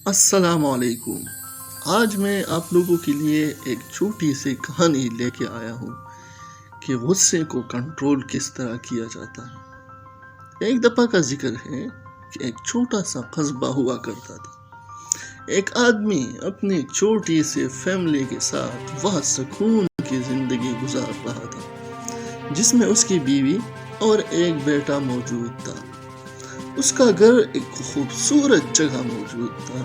السلام علیکم۔ آج میں آپ لوگوں کے لیے ایک چھوٹی سی کہانی لے کے آیا ہوں کہ غصے کو کنٹرول کس طرح کیا جاتا ہے۔ ایک دفعہ کا ذکر ہے کہ ایک چھوٹا سا قصبہ ہوا کرتا تھا۔ ایک آدمی اپنی چھوٹی سی فیملی کے ساتھ وہ سکون کی زندگی گزار رہا تھا جس میں اس کی بیوی اور ایک بیٹا موجود تھا۔ اس کا گھر ایک خوبصورت جگہ موجود تھا۔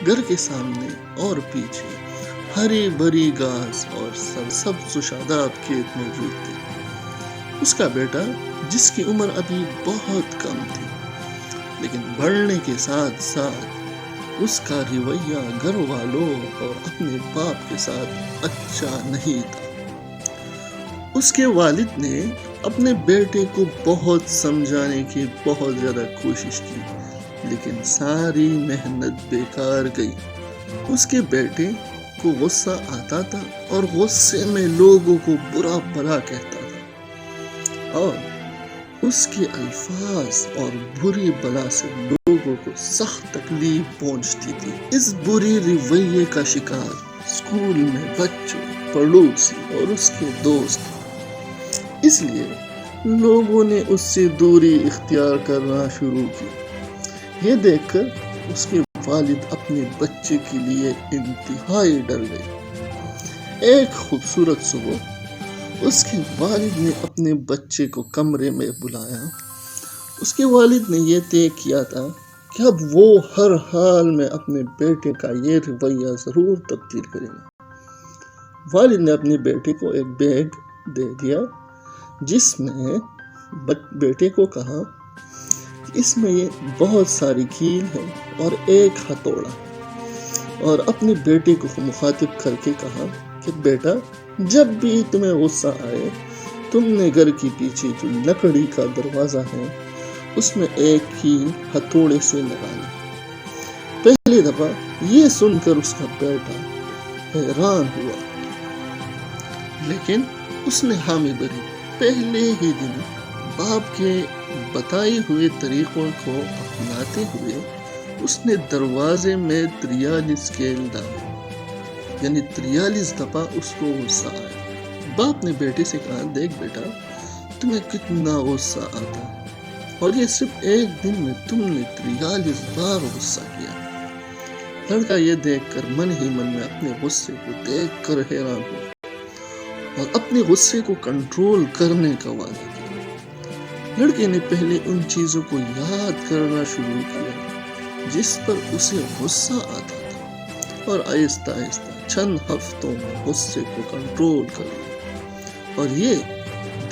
گھر کے سامنے اور پیچھے ہری بھری گھاس اور سرسبز و شاداب کھیت موجود تھے۔ اس کا بیٹا جس کی عمر ابھی بہت کم تھی لیکن بڑھنے کے ساتھ ساتھ اس کا رویہ گھر والوں اور اپنے باپ کے ساتھ اچھا نہیں تھا۔ اس کے والد نے اپنے بیٹے کو بہت سمجھانے کی بہت زیادہ کوشش کی لیکن ساری محنت بیکار گئی۔ اس کے بیٹے کو غصہ آتا تھا اور غصے میں لوگوں کو برا بھلا کہتا تھا اور اس کے الفاظ اور بری بلا سے لوگوں کو سخت تکلیف پہنچتی تھی۔ اس بری رویے کا شکار اسکول میں بچے، پڑوسی اور اس کے دوست، اس لیے لوگوں نے اس سے دوری اختیار کرنا شروع کی۔ یہ دیکھ کر اس کے والد اپنے بچے کے لیے انتہائی ڈر گئے۔ ایک خوبصورت صبح اس کے والد نے اپنے بچے کو کمرے میں بلایا۔ اس کے والد نے یہ طے کیا تھا کہ اب وہ ہر حال میں اپنے بیٹے کا یہ رویہ ضرور تبدیل کرے گا۔ والد نے اپنے بیٹے کو ایک بیگ دے دیا جس میں بیٹے کو کہا کہ اس میں یہ بہت ساری کیل ہے اور ایک ہتھوڑا، اور اپنے بیٹے کو مخاطب کر کے کہا کہ بیٹا جب بھی تمہیں غصہ آئے تم نے گھر کے پیچھے جو لکڑی کا دروازہ ہے اس میں ایک کیل ہتھوڑے سے لگانا۔ پہلی دفعہ یہ سن کر اس کا بیٹا حیران ہوا لیکن اس نے حامی بھری۔ پہلے ہی دن باپ کے بتائے ہوئے طریقوں کو اپناتے ہوئے اس نے دروازے میں 43 کیل ڈالے، یعنی 43 دفعہ اس کو غصہ آیا۔ باپ نے بیٹے سے کہا دیکھ بیٹا تمہیں کتنا غصہ آتا ہے اور یہ صرف ایک دن میں تم نے 43 بار غصہ کیا۔ لڑکا یہ دیکھ کر من ہی من میں اپنے غصے کو دیکھ کر حیران ہوا اور اپنے غصے کو کنٹرول کرنے کا وعدہ کیا۔ لڑکے نے پہلے ان چیزوں کو یاد کرنا شروع کیا جس پر اسے غصہ آتا تھا اور آہستہ آہستہ چند ہفتوں میں غصے کو کنٹرول کر لیا، اور یہ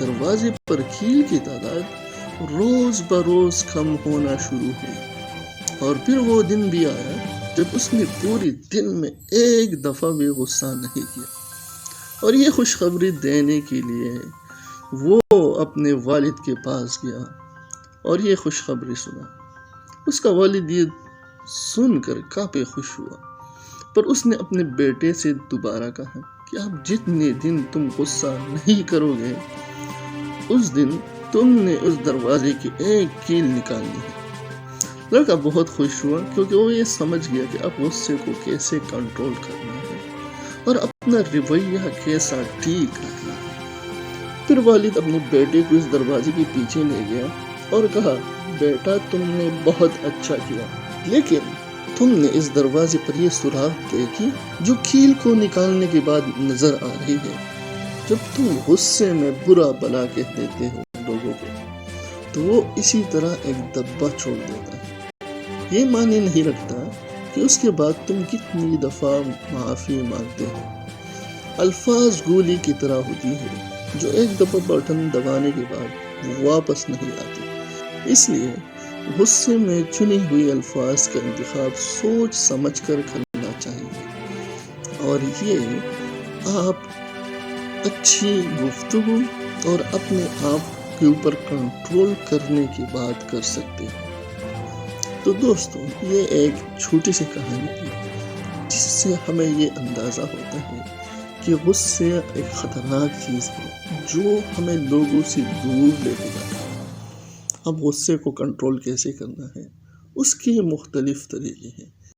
دروازے پر کیل کی تعداد روز بروز کم ہونا شروع ہوئی۔ اور پھر وہ دن بھی آیا جب اس نے پوری دن میں ایک دفعہ بھی غصہ نہیں کیا۔ اور یہ خوشخبری دینے کے لیے وہ اپنے والد کے پاس گیا اور یہ خوشخبری سنا۔ اس کا والد یہ سن کر کافی خوش ہوا، پر اس نے اپنے بیٹے سے دوبارہ کہا کہ اب جتنے دن تم غصہ نہیں کرو گے اس دن تم نے اس دروازے کی ایک کیل نکالنی ہے۔ لڑکا بہت خوش ہوا کیونکہ وہ یہ سمجھ گیا کہ اب غصے کو کیسے کنٹرول کرنا ہے اور اپنا رویہ کیسا ٹھیک رکھنا ہے۔ پھر والد اپنے بیٹے کو اس دروازے کے پیچھے لے گیا اور کہا بیٹا تم نے بہت اچھا کیا، لیکن تم نے اس دروازے پر یہ سوراخ دیکھی جو کیل کو نکالنے کے بعد نظر آ رہی ہے۔ جب تم غصے میں برا بلا کہہ دیتے ہو لوگوں کو تو وہ اسی طرح ایک دبا چھوڑ دیتا ہے۔ یہ معنی نہیں رکھتا کہ اس کے بعد تم کتنی دفعہ معافی مانگتے ہو۔ الفاظ گولی کی طرح ہوتی ہے جو ایک دفعہ بٹن دبانے کے بعد واپس نہیں آتی۔ اس لیے غصے میں چنی ہوئی الفاظ کا انتخاب سوچ سمجھ کر کرنا چاہیے، اور یہ آپ اچھی گفتگو اور اپنے آپ کے اوپر کنٹرول کرنے کی بات کر سکتے ہیں۔ تو دوستو یہ ایک چھوٹی سی کہانی تھی جس سے ہمیں یہ اندازہ ہوتا ہے کہ غصے ایک خطرناک چیز ہے جو ہمیں لوگوں سے دور لے کے جاتا ہے۔ اب غصے کو کنٹرول کیسے کرنا ہے اس کے مختلف طریقے ہیں۔